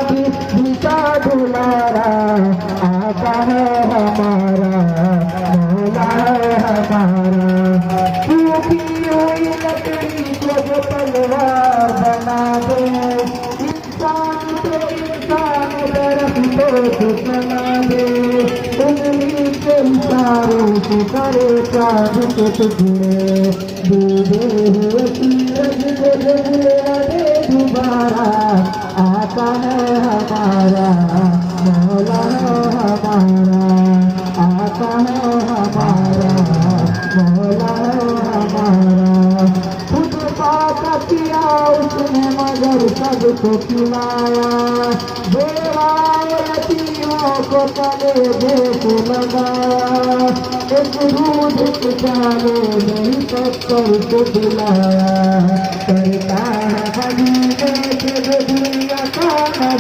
भी दिशा दुलारा आका है हमारा मौला है हमारा। सूखी हुई लकड़ी को जो तलवार बना दे, इंसान तो इंसान दरख्तों को बना दे, उंगली के इशारों से करे चाँद के टुकड़े, डूबे हुए सूरज को जगला दे दोबारा आका है हमारा मौला है हमारा आका है हमारा मौला है हमारा। खुद बात किया उसने मगर सबको खिलाया, बेवायतियों को तले देख लगाया, एक दूध के चाले नहीं पत्थर को दिलाया, करता है हबीबे के दुनिया का